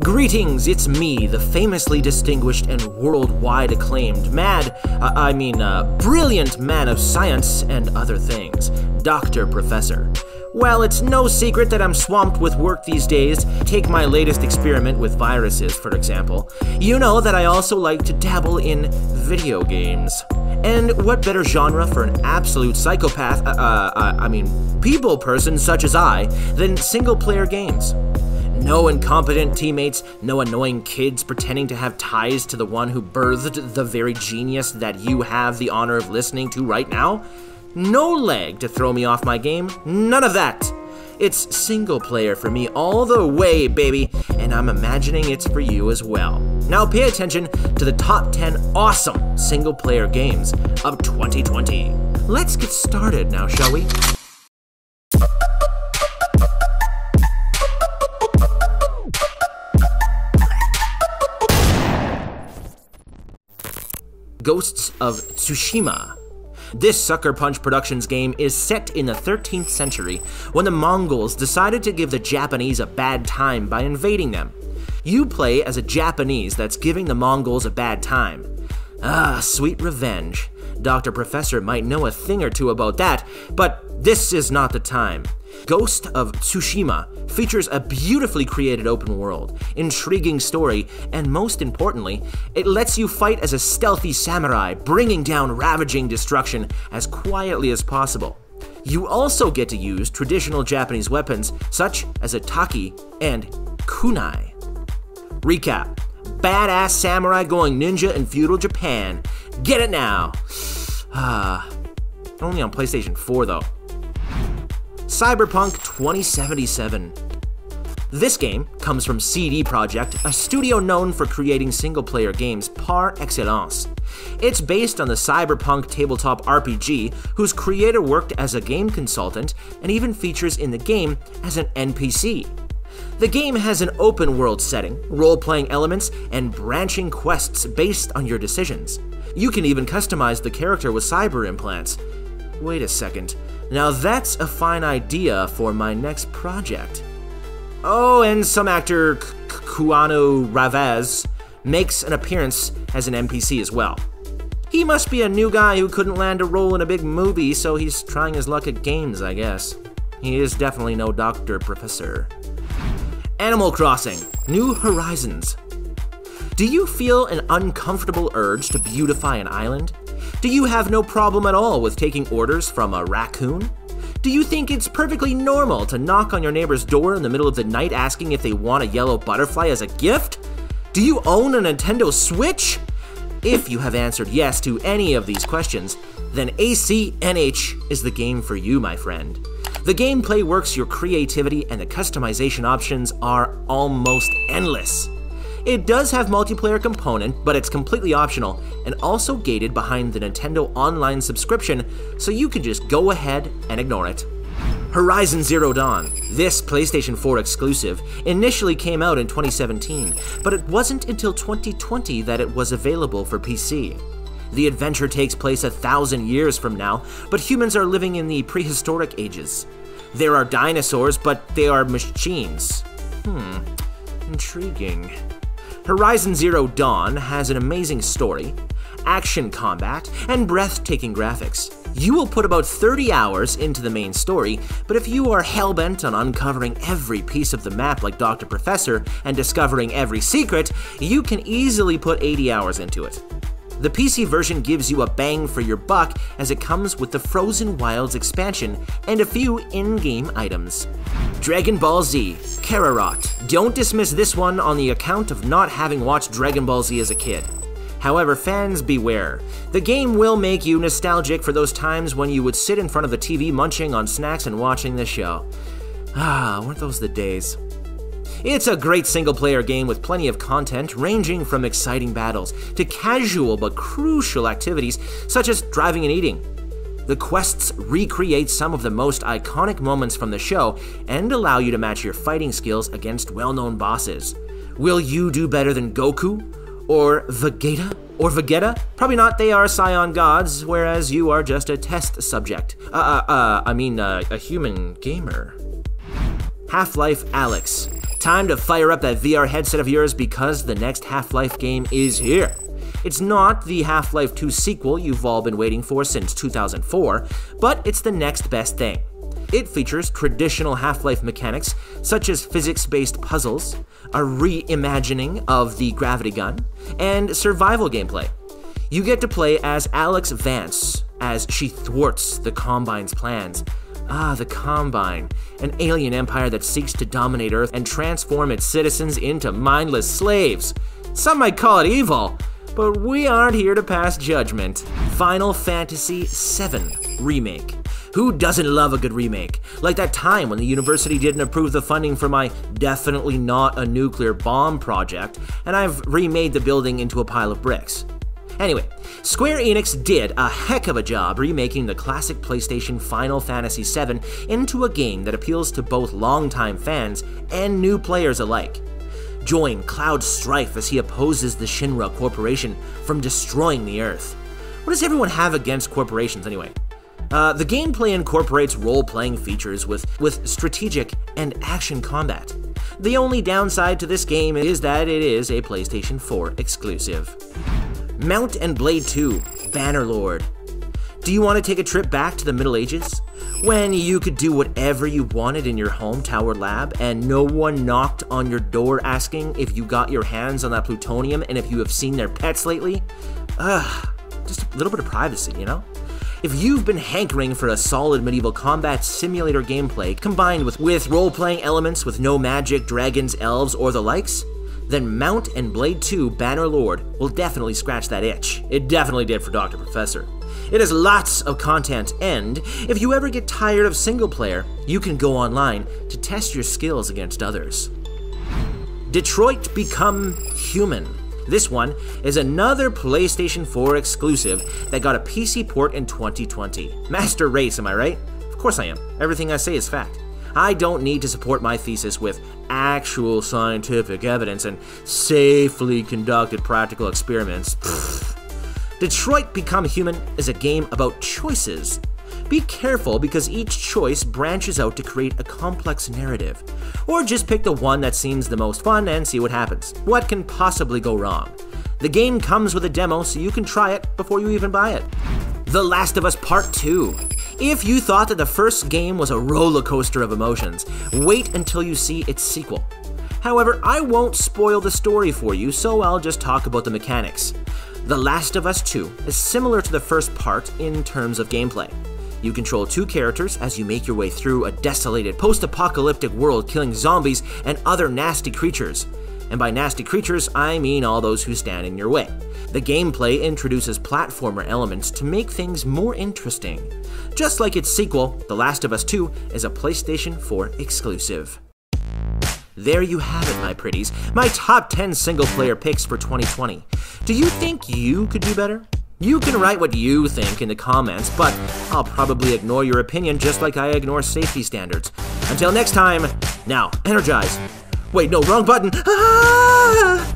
Greetings, it's me, the famously distinguished and worldwide acclaimed brilliant man of science and other things, Dr. Professor. Well, it's no secret that I'm swamped with work these days. Take my latest experiment with viruses, for example. You know that I also like to dabble in video games. And what better genre for an absolute psychopath, people person such as I, than single-player games? No incompetent teammates, no annoying kids pretending to have ties to the one who birthed the very genius that you have the honor of listening to right now. No leg to throw me off my game, none of that. It's single player for me all the way, baby, and I'm imagining it's for you as well. Now pay attention to the top 10 awesome single player games of 2020. Let's get started now, shall we? Ghosts of Tsushima. This Sucker Punch Productions game is set in the 13th century when the Mongols decided to give the Japanese a bad time by invading them. You play as a Japanese that's giving the Mongols a bad time. Ah, sweet revenge. Dr. Professor might know a thing or two about that, but this is not the time. Ghost of Tsushima features a beautifully created open world, intriguing story, and most importantly, it lets you fight as a stealthy samurai, bringing down ravaging destruction as quietly as possible. You also get to use traditional Japanese weapons such as a taki and kunai. Recap: badass samurai going ninja in feudal Japan. Get it now! Only on PlayStation 4 though. Cyberpunk 2077. This game comes from CD Projekt, a studio known for creating single-player games par excellence. It's based on the Cyberpunk tabletop RPG, whose creator worked as a game consultant and even features in the game as an NPC. The game has an open-world setting, role-playing elements, and branching quests based on your decisions. You can even customize the character with cyber implants. Wait a second. Now that's a fine idea for my next project. Oh, and some actor Keanu Reeves makes an appearance as an NPC as well. He must be a new guy who couldn't land a role in a big movie, so he's trying his luck at games, I guess. He is definitely no Dr. Professor. Animal Crossing: New Horizons. Do you feel an uncomfortable urge to beautify an island? Do you have no problem at all with taking orders from a raccoon? Do you think it's perfectly normal to knock on your neighbor's door in the middle of the night asking if they want a yellow butterfly as a gift? Do you own a Nintendo Switch? If you have answered yes to any of these questions, then ACNH is the game for you, my friend. The gameplay works your creativity and the customization options are almost endless. It does have multiplayer component, but it's completely optional and also gated behind the Nintendo Online subscription, so you can just go ahead and ignore it. Horizon Zero Dawn. This PlayStation 4 exclusive initially came out in 2017, but it wasn't until 2020 that it was available for PC. The adventure takes place 1,000 years from now, but humans are living in the prehistoric ages. There are dinosaurs, but they are machines. Intriguing. Horizon Zero Dawn has an amazing story, action combat, and breathtaking graphics. You will put about 30 hours into the main story, but if you are hell-bent on uncovering every piece of the map like Dr. Professor and discovering every secret, you can easily put 80 hours into it. The PC version gives you a bang for your buck as it comes with the Frozen Wilds expansion and a few in-game items. Dragon Ball Z, Kakarot. Don't dismiss this one on the account of not having watched Dragon Ball Z as a kid. However, fans beware. The game will make you nostalgic for those times when you would sit in front of the TV munching on snacks and watching the show. Weren't those the days? It's a great single-player game with plenty of content, ranging from exciting battles to casual but crucial activities such as driving and eating. The quests recreate some of the most iconic moments from the show and allow you to match your fighting skills against well-known bosses. Will you do better than Goku? Or Vegeta? Probably not, they are Scion gods, whereas you are just a test subject. A human gamer. HalfLife Alyx. Time to fire up that VR headset of yours because the next Half-Life game is here. It's not the Half-Life 2 sequel you've all been waiting for since 2004, but it's the next best thing. It features traditional Half-Life mechanics such as physics-based puzzles, a reimagining of the gravity gun, and survival gameplay. You get to play as Alyx Vance as she thwarts the Combine's plans. The Combine, an alien empire that seeks to dominate Earth and transform its citizens into mindless slaves. Some might call it evil, but we aren't here to pass judgment. Final Fantasy VII Remake. Who doesn't love a good remake? Like that time when the university didn't approve the funding for my definitely not a nuclear bomb project, and I've remade the building into a pile of bricks. Anyway, Square Enix did a heck of a job remaking the classic PlayStation Final Fantasy VII into a game that appeals to both longtime fans and new players alike. Join Cloud Strife as he opposes the Shinra Corporation from destroying the Earth. What does everyone have against corporations anyway? The gameplay incorporates role-playing features with strategic and action combat. The only downside to this game is that it is a PlayStation 4 exclusive. Mount & Blade 2, Bannerlord. Do you want to take a trip back to the Middle Ages? When you could do whatever you wanted in your home tower lab and no one knocked on your door asking if you got your hands on that plutonium and if you have seen their pets lately? Just a little bit of privacy, you know? If you've been hankering for a solid medieval combat simulator gameplay combined with role-playing elements with no magic, dragons, elves, or the likes, then Mount & Blade 2 Bannerlord will definitely scratch that itch. It definitely did for Dr. Professor. It has lots of content, and if you ever get tired of single player, you can go online to test your skills against others. Detroit Become Human. This one is another PlayStation 4 exclusive that got a PC port in 2020. Master race, am I right? Of course I am. Everything I say is fact. I don't need to support my thesis with actual scientific evidence and safely conducted practical experiments. Detroit Become Human is a game about choices. Be careful because each choice branches out to create a complex narrative. Or just pick the one that seems the most fun and see what happens. What can possibly go wrong? The game comes with a demo so you can try it before you even buy it. The Last of Us Part 2. If you thought that the first game was a roller coaster of emotions, wait until you see its sequel. However, I won't spoil the story for you, so I'll just talk about the mechanics. The Last of Us 2 is similar to the first part in terms of gameplay. You control two characters as you make your way through a desolated post-apocalyptic world killing zombies and other nasty creatures. And by nasty creatures, I mean all those who stand in your way. The gameplay introduces platformer elements to make things more interesting. Just like its sequel, The Last of Us 2 is a PlayStation 4 exclusive. There you have it, my pretties, my top 10 single-player picks for 2020. Do you think you could do better? You can write what you think in the comments, but I'll probably ignore your opinion just like I ignore safety standards. Until next time, now, energize. Wait, no, wrong button. Ah!